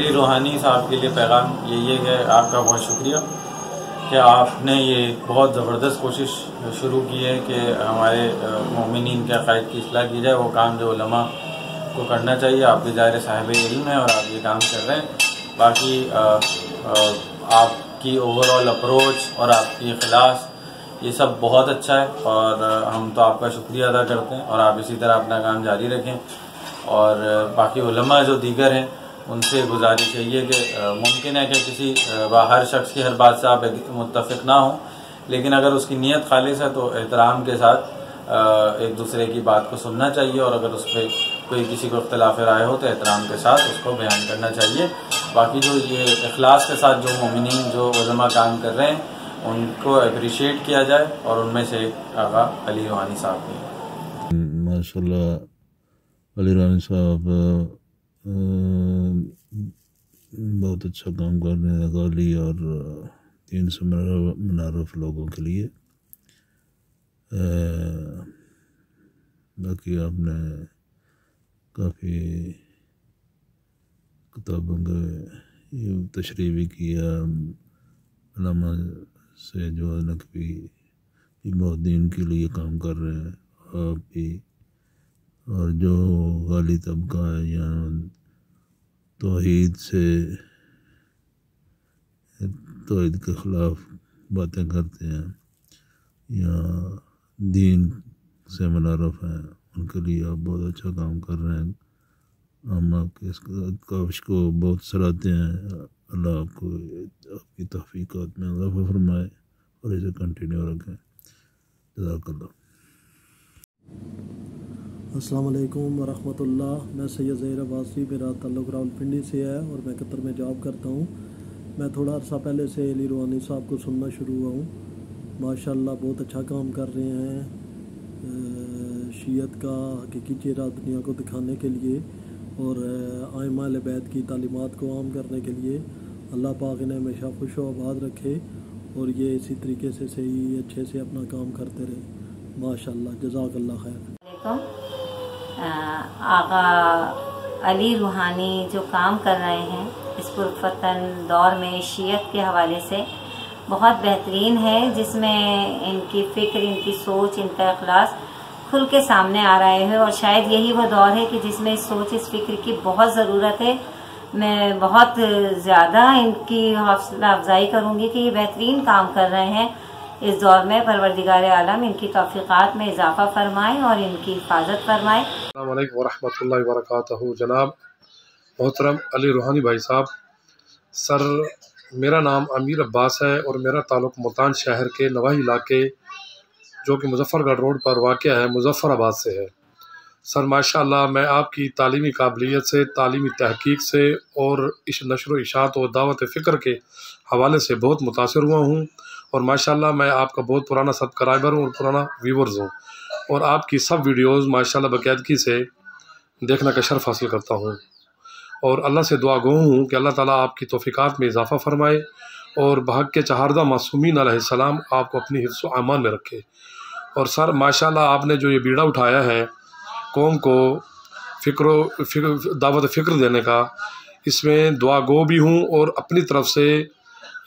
अली रूहानी साहब के लिए पैगाम यही है कि आपका बहुत शुक्रिया कि आपने ये बहुत ज़बरदस्त कोशिश शुरू की है कि हमारे मोमिनीन के अक़ाइद की इस्लाह की जाए। वो काम जो उलमा को करना चाहिए, आप भी ज़ाहिर साहिब इल्म है और आप ये काम कर रहे हैं। बाकी आपकी ओवरऑल अप्रोच और आपकी इखलास ये सब बहुत अच्छा है और हम तो आपका शुक्रिया अदा करते हैं और आप इसी तरह अपना काम जारी रखें। और बाकी उलमा जो दीगर हैं उनसे गुजारिश यही है कि मुमकिन है कि किसी हर शख्स की हर बात से आप मुत्तफिक ना हो, लेकिन अगर उसकी नीयत खालिस है तो एहतराम के साथ एक दूसरे की बात को सुनना चाहिए और अगर उस पर कोई किसी को इख्तिलाफ राय हो तो एहतराम के साथ उसको बयान करना चाहिए। बाकी जो ये इखलास के साथ जो मोमिनीन जो उलमा काम कर रहे हैं उनको अप्रिशिएट किया जाए और उनमें से आगा अली रूहानी साहब भी। माशाल्लाह अली रूहानी साहब बहुत अच्छा काम कर रहे हैं गाली और 300 मुनारफ लोगों के लिए। बाकी आपने काफ़ी किताबों का ये तशरीह भी किया, उलमा से जो है नकवी बहुत दीन के लिए काम कर रहे हैं आप भी, और जो गाली तबका है या तौहीद के ख़िलाफ़ बातें करते हैं या दीन से मुनारफ हैं, उनके लिए आप बहुत अच्छा काम कर रहे हैं। हम आपके इस काविश को बहुत सराहते हैं। अल्लाह आपको आपकी तौफ़ीक़ात में इज़ाफ़ा फरमाए और इसे कंटिन्यू रखें। जज़ाकल्लाह। अस्सलाम वालेकुम वरहमतुल्लाह। मैं सैयद ज़हीर अब्बासी, मेरा ताल्लुक़ रावलपिंडी से है और मैं कतर में जॉब करता हूँ। मैं थोड़ा अर्सा पहले से अली रूहानी साहब को सुनना शुरू हुआ हूँ। माशाल्लाह बहुत अच्छा काम कर रहे हैं शीयत का हकीकी चेहरा दुनिया को दिखाने के लिए और आइम्मा अहले बैत की तालीमात को आम करने के लिए। अल्लाह पाक इन्हें हमेशा खुश व आबाद रखे और ये इसी तरीके से सही अच्छे से अपना काम करते रहे। माशाल्लाह, जज़ाकल्लाह खैर। आगा अली रूहानी जो काम कर रहे हैं इस पुरफतन दौर में शीयत के हवाले से बहुत बेहतरीन है, जिसमें इनकी फ़िक्र, इनकी सोच, इनका इखलास खुल के सामने आ रहे हैं और शायद यही वो दौर है कि जिसमें इस सोच, इस फिक्र की बहुत ज़रूरत है। मैं बहुत ज़्यादा इनकी हौसला अफजाई करूँगी कि ये बेहतरीन काम कर रहे हैं इस दौर में। परवरदिगार आलम इनकी तौफ़ीक़ात में इजाफ़ा फरमाए और इनकी हिफाजत फरमाए। अस्सलामु अलैकुम वरहमतुल्लाहि वबरकातुहू। जनाब मोहतरम अली रूहानी भाई साहब, सर मेरा नाम अमीर अब्बास है और मेरा ताल्लुक़ मुल्तान शहर के नवाही इलाके जो कि मुज़फ़्फ़रगढ़ रोड पर वाक़ है मुज़फ़्फ़राबाद से है। सर माशाअल्लाह मैं आपकी तालीमी काबिलियत से, तालीमी तहक़ीक़ से और इस नशर व इशाअत और दावत फ़िक्र के हवाले से बहुत मुतासिर हुआ हूँ और माशाअल्लाह मैं आपका बहुत पुराना सब्सक्राइबर हूँ और पुराना व्यूवर्स हूँ और आपकी सब वीडियोज़ माशाअल्लाह बाकायदगी से देखने का शर्फ़ हासिल करता हूँ और अल्लाह से दुआ गो हूँ कि अल्लाह ताला आपकी तौफ़ीक़ात में इजाफ़ा फरमाए और बहक़ के चहारदा मासूमीन अलैहिस्सलाम आपको अपनी हिफ्ज़ व अमान में रखे। और सर माशाअल्लाह आपने जो ये बीड़ा उठाया है कौम को दावत फ़िक्र देने का, इसमें दुआ गो भी हूँ और अपनी तरफ से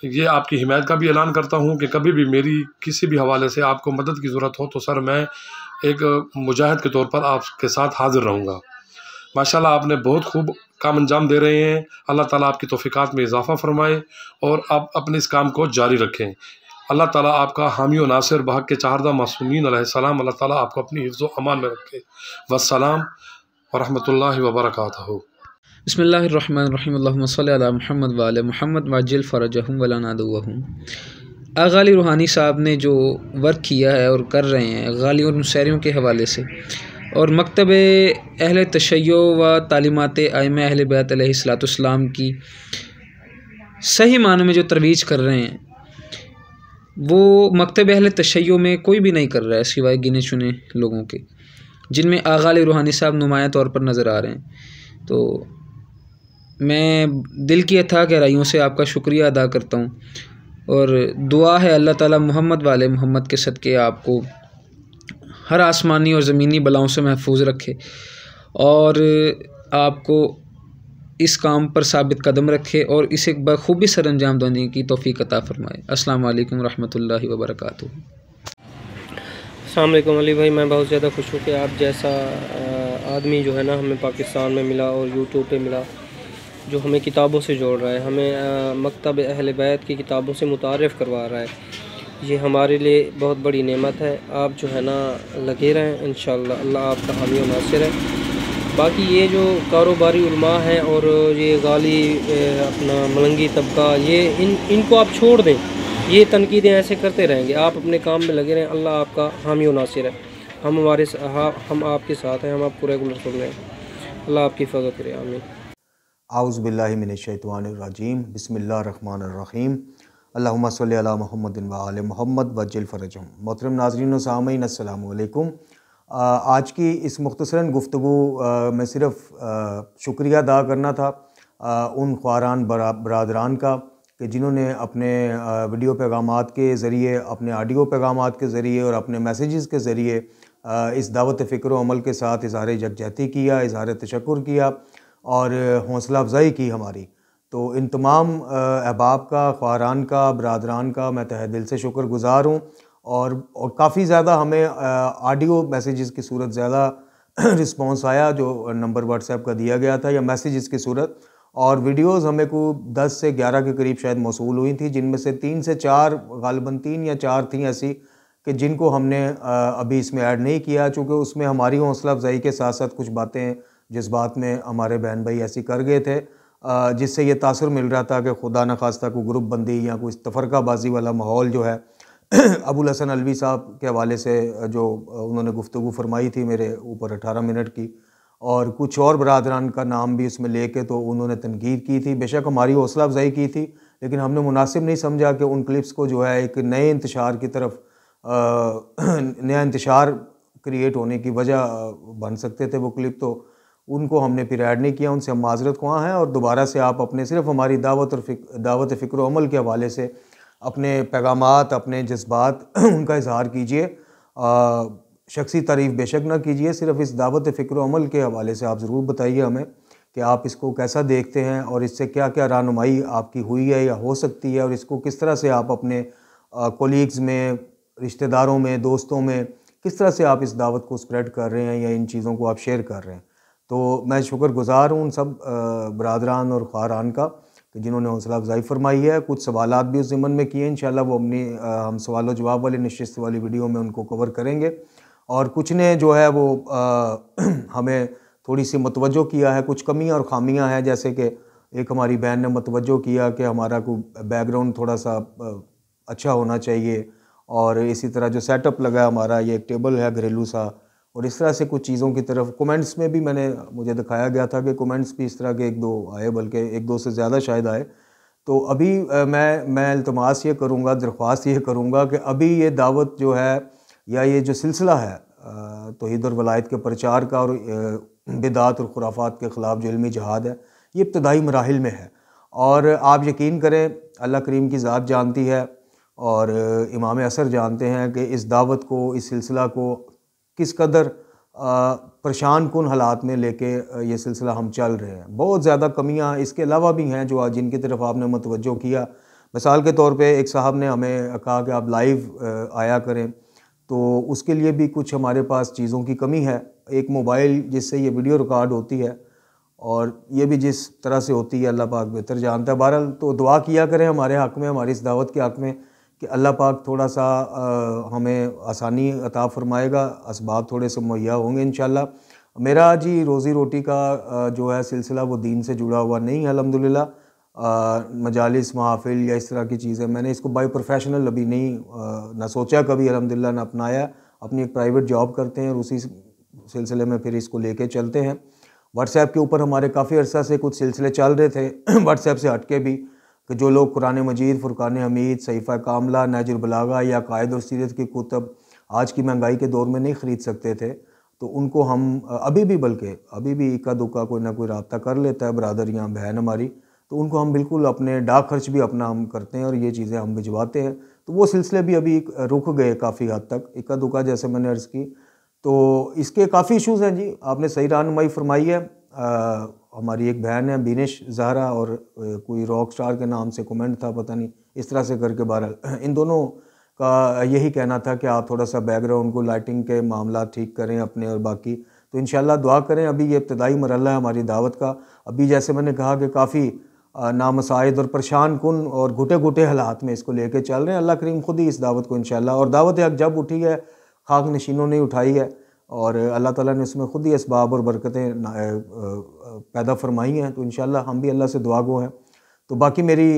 ये आपकी हिमायत का भी ऐलान करता हूँ कि कभी भी मेरी किसी भी हवाले से आपको मदद की ज़रूरत हो तो सर मैं एक मुजाहिद के तौर पर आपके साथ हाज़िर रहूँगा। माशाअल्लाह आपने बहुत खूब काम अंजाम दे रहे हैं। अल्लाह ताला आपकी तौफ़ीक़ात में इजाफ़ा फरमाए और आप अपने इस काम को जारी रखें। अल्लाह ताला आपका हामी व नासिर बहक़ के चहारदा मासूमीन अलैहिस्सलाम अल्लाह ताला आपको अपनी हिफ्ज़ व अमान में रखे। वस्सलाम वरहमतुल्लाहि वबरकातुहू। बिस्मिल्लाहिर्रहमानिर्रहीम। अल्लाहुम्मा सल्लि अला मुहम्मद व आले मुहम्मद वअज्जिल फ़रजहुम वला नादुवहुम। आगा अली रूहानी साहब ने जो वर्क किया है और कर रहे हैं गाली और मुसैरियों के हवाले से और मकतब अहले तशय्यो व तालीमात आइम्मा अहले बैत अलैहिस्सलाम की सही मानों में जो तरवीज कर रहे हैं वो मकतब अहले तशय्यो में कोई भी नहीं कर रहा है सिवाय गिने चुने लोगों के, जिनमें आगा अली रूहानी साहब नुमायाँ तौर पर नज़र आ रहे हैं। तो मैं दिल की अथाह गहराइयों से आपका शुक्रिया अदा करता हूँ और दुआ है अल्लाह ताला मोहम्मद वाले मोहम्मद के सदक़े आपको हर आसमानी और ज़मीनी बलाओं से महफूज रखे और आपको इस काम पर साबित कदम रखे और इसे बखूबी सर अंजाम देने की तौफीक अता फरमाए। अस्सलाम वालेकुम रहमतुल्लाहि व बरकातुहू। अस्सलाम वालेकुम अली भाई, मैं बहुत ज़्यादा खुश हूँ कि आप जैसा आदमी जो है ना हमें पाकिस्तान में मिला और यूट्यूब पे मिला, जो हमें किताबों से जोड़ रहा है, हमें मकतब अहले बैत की किताबों से मुतारिफ़ करवा रहा है। ये हमारे लिए बहुत बड़ी नेमत है। आप जो है ना लगे रहें, इंशाअल्लाह अल्लाह आपका हामी व नासिर है। बाकी ये जो कारोबारी उलमा हैं और ये गाली अपना मलंगी तबका, ये इनको आप छोड़ दें। ये तनकीदें ऐसे करते रहेंगे, आप अपने काम में लगे रहें। अल्लाह आपका हामी व नासिर है। हम आपके साथ हैं, हम आपको रेगुलर सुन रहे हैं। अल्लाह आपकी हिफाजत करे, आमीन। आऊज़ु बिल्लाहि मिनश्शैतानिर्रजीम, बिस्मिल्लाहिर्रहमानिर्रहीम, अल्लाहुम्मा सल्लि अला मुहम्मदिन व आले मुहम्मद वज्जिल फ़रजहुम। मोहतरम नाज़रीन व सामीन, अस्सलामु अलैकुम। आज की इस मुख्तसरन गुफ्तगू में सिर्फ़ शुक्रिया अदा करना था उन ख्वारान बरादरान का कि जिन्होंने अपने वीडियो पैगामात के ज़रिए, अपने ऑडियो पैगामात के ज़रिए और अपने मैसेजेस के ज़रिए इस दावत फ़िक्र व अमल के साथ इज़हार यकजहती किया, इज़हार तशक्कुर किया और हौसला अफजाई की हमारी। तो इन तमाम अहबाब का, ख्वारान का, बरादरान का मैं तहे दिल से शुक्रगुज़ार हूँ। और काफ़ी ज़्यादा हमें ऑडियो मैसेजेस की सूरत ज़्यादा रिस्पांस आया, जो नंबर व्हाट्सएप का दिया गया था, या मैसेजेस की सूरत, और वीडियोस हमें को 10 से 11 के करीब शायद मौसूल हुई थी, जिनमें से 3 से 4, गालिबन 3 या 4 थी ऐसी कि जिनको हमने अभी इसमें ऐड नहीं किया, चूँकि उसमें हमारी हौसला अफजाई के साथ साथ कुछ बातें जज्बात में हमारे बहन भाई ऐसी कर गए थे जिससे ये तासुर मिल रहा था कि खुदा न खास्ता कोई ग्रुप बंदी या कोई तफरकाबाजी वाला माहौल जो है अबुल हसन अलवी साहब के हवाले से जो उन्होंने गुफ्तगू फरमाई थी मेरे ऊपर 18 मिनट की, और कुछ और बरादरान का नाम भी उसमें लेके तो उन्होंने तनकीद की थी। बेशक हमारी हौसला अफजाई की थी, लेकिन हमने मुनासिब नहीं समझा कि उन क्लिप्स को जो है एक नए इंतशार की तरफ नया इंतशार क्रिएट होने की वजह बन सकते थे वो क्लिप, तो उनको हमने फिर ऐड नहीं किया। उनसे हम माजरत ख्वाह हैं और दोबारा से आप अपने सिर्फ हमारी दावत फ़िक्र अमल के हवाले से अपने पैगामात, अपने जज्बात उनका इजहार कीजिए। शख्सी तारीफ़ बेशक ना कीजिए, सिर्फ इस दावत फ़िक्र अमल के हवाले से आप ज़रूर बताइए हमें कि आप इसको कैसा देखते हैं और इससे क्या क्या रहनुमाई आपकी हुई है या हो सकती है, और इसको किस तरह से आप अपने कोलीग्स में, रिश्तेदारों में, दोस्तों में किस तरह से आप इस दावत को स्प्रेड कर रहे हैं या इन चीज़ों को आप शेयर कर रहे हैं। तो मैं शुक्रगुज़ार हूँ उन सब बरादरान और ख्वारान का कि जिन्होंने हौसला अफजाई फरमाई है। कुछ सवालात भी उस ज़िम्मन में किए, इंशाल्लाह वो अपनी हम सवाल व जवाब वाली नशिस्त वाली वीडियो में उनको कवर करेंगे। और कुछ ने जो है वो हमें थोड़ी सी मतवज्जो किया है, कुछ कमियां और खामियां हैं, जैसे कि एक हमारी बहन ने मतवज्जो किया कि हमारा कोई बैकग्राउंड थोड़ा सा अच्छा होना चाहिए, और इसी तरह जो सेटअप लगा हमारा, ये एक टेबल है घरेलू सा, और इस तरह से कुछ चीज़ों की तरफ कमेंट्स में भी मुझे दिखाया गया था कि कमेंट्स भी इस तरह के 1-2 आए, बल्कि 1-2 से ज़्यादा शायद आए। तो अभी मैं इल्तमास ये करूँगा, दरख्वास्त ये करूँगा कि अभी ये दावत जो है या ये जो सिलसिला है तौहीद और वलायत के प्रचार का और बिदात और खुराफात के ख़िलाफ़ जो इल्मी जिहाद है, ये इब्तदाई मराहिल में है। और आप यकीन करें, अल्लाह करीम की ज़ात जानती है और इमाम असर जानते हैं कि इस दावत को, इस सिलसिला को किस कदर परेशान कुन हालात में लेके ये सिलसिला हम चल रहे हैं। बहुत ज़्यादा कमियां इसके अलावा भी हैं जो जिनकी तरफ आपने मतवज्जो किया। मिसाल के तौर पे एक साहब ने हमें कहा कि आप लाइव आया करें, तो उसके लिए भी कुछ हमारे पास चीज़ों की कमी है। एक मोबाइल जिससे ये वीडियो रिकॉर्ड होती है, और ये भी जिस तरह से होती है अल्लाह पाक बेहतर जानता है। बहरहाल तो दुआ किया करें हमारे हक़ में, हमारी इस दावत के हक़ में, कि अल्लाह पाक थोड़ा सा हमें आसानी अता फरमाएगा, असबाब थोड़े से मुहैया होंगे इंशाल्लाह। मेरा जी रोज़ी रोटी का जो है सिलसिला वो दीन से जुड़ा हुआ नहीं है अल्हम्दुलिल्लाह। मजालिस, महफ़िल या इस तरह की चीज़ें मैंने इसको बाय प्रोफेशनल अभी नहीं ना सोचा कभी अल्हम्दुलिल्लाह, ना अपनाया। अपनी एक प्राइवेट जॉब करते हैं और उसी सिलसिले में फिर इसको लेके चलते हैं। व्हाट्सएप के ऊपर हमारे काफ़ी अर्सा से कुछ सिलसिले चल रहे थे व्हाट्सएप से हट के भी, कि जो लोग कुरान मजीद, फुरकान हमीद, सहीफ़ा कामला, नहजुल बलागा या कायद और सीरत की कुतब आज की महंगाई के दौर में नहीं ख़रीद सकते थे, तो उनको हम अभी भी इक्का दुक्का कोई ना कोई रब्ता कर लेता है बरादर या बहन हमारी, तो उनको हम बिल्कुल अपने डाक खर्च भी अपना हम करते हैं और ये चीज़ें हम भिजवाते हैं। तो वो सिलसिले भी अभी रुक गए काफ़ी हद तक, इक्का दुक्का जैसे मैंने अर्ज़ की। तो इसके काफ़ी इशूज़ हैं जी, आपने सही रहनुमाई फरमाई है। हमारी एक बहन है बिनिश ज़हरा और कोई रॉक स्टार के नाम से कमेंट था, पता नहीं इस तरह से करके। बहरहाल इन दोनों का यही कहना था कि आप थोड़ा सा बैकग्राउंड को लाइटिंग के मामला ठीक करें अपने और बाकी, तो इंशाल्लाह दुआ करें। अभी ये इब्तदाई मरहला है हमारी दावत का। अभी जैसे मैंने कहा कि काफ़ी नामसाइद और परेशान कुन और घुटे घुटे हालात में इसको लेके चल रहे हैं। अल्लाह करीम खुद ही इस दावत को इंशाल्लाह, और दावत हक जब उठी है खाक नशीनों ने उठाई है और अल्लाह ताला ने उसमें खुद ही इसबाब और बरकतें पैदा फरमाई हैं, तो इंशाल्लाह हम भी अल्लाह से दुआ गो हैं। तो बाकी मेरी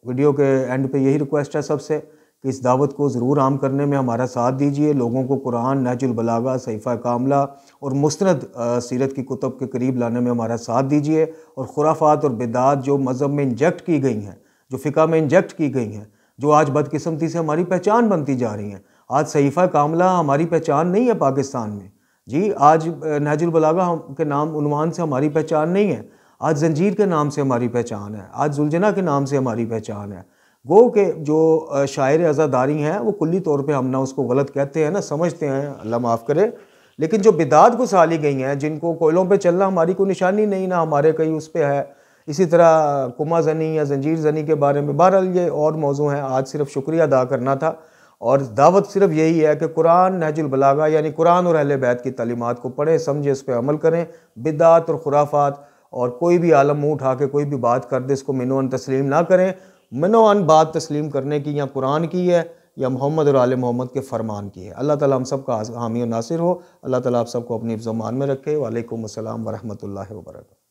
वीडियो के एंड पे यही रिक्वेस्ट है सबसे कि इस दावत को ज़रूर आम करने में हमारा साथ दीजिए। लोगों को कुरान, नहजुल बलागा, सहीफ़ा कामला और मुस्तनद सीरत की कुतुब के करीब लाने में हमारा साथ दीजिए। और खुराफात और बिदात जो मज़हब में इंजेक्ट की गई हैं, जो फ़िक़ा में इंजेक्ट की गई हैं, जो आज बदकिस्मती से हमारी पहचान बनती जा रही हैं। आज सहीफ़ा कामला हमारी पहचान नहीं है पाकिस्तान में जी। आज नहजुल बलागा के नाम उन्वान से हमारी पहचान नहीं है। आज जंजीर के नाम से हमारी पहचान है। आज जुलजना के नाम से हमारी पहचान है। गो के जो शायर अज़ादारी हैं वो कुल्ली तौर पे हम ना उसको गलत कहते हैं ना, समझते हैं, अल्लाह माफ़ करे। लेकिन जो बिदात को साली गई हैं, जिनको कोयलों पे चलना हमारी कोई निशानी नहीं, ना हमारे कहीं उस पर है, इसी तरह कुमा ज़नी या जंजीर ज़नी के बारे में, बहरहाल ये और मौजू हैं। आज सिर्फ शुक्रिया अदा करना था और दावत सिर्फ यही है कि कुरान, नहजुल बलागा यानी कुरान और अहले बैत की तालीमात को पढ़ें, समझें, इस पर अमल करें। बिदात और खुराफात और कोई भी आलम मुँह उठा के कोई भी बात कर दे, इसको मिनोअन तस्लीम ना करें। मिनोअन बात तस्लीम करने की या कुरान की है या मोहम्मद और आले मोहम्मद के फरमान की है। अल्लाह ताला हम सब का हामी और नासिर हो। अल्लाह ताला आप सबको अपनी ज़मान में रखे। वालेकुम अस्सलाम व रहमतुल्लाहि व बरकातहू।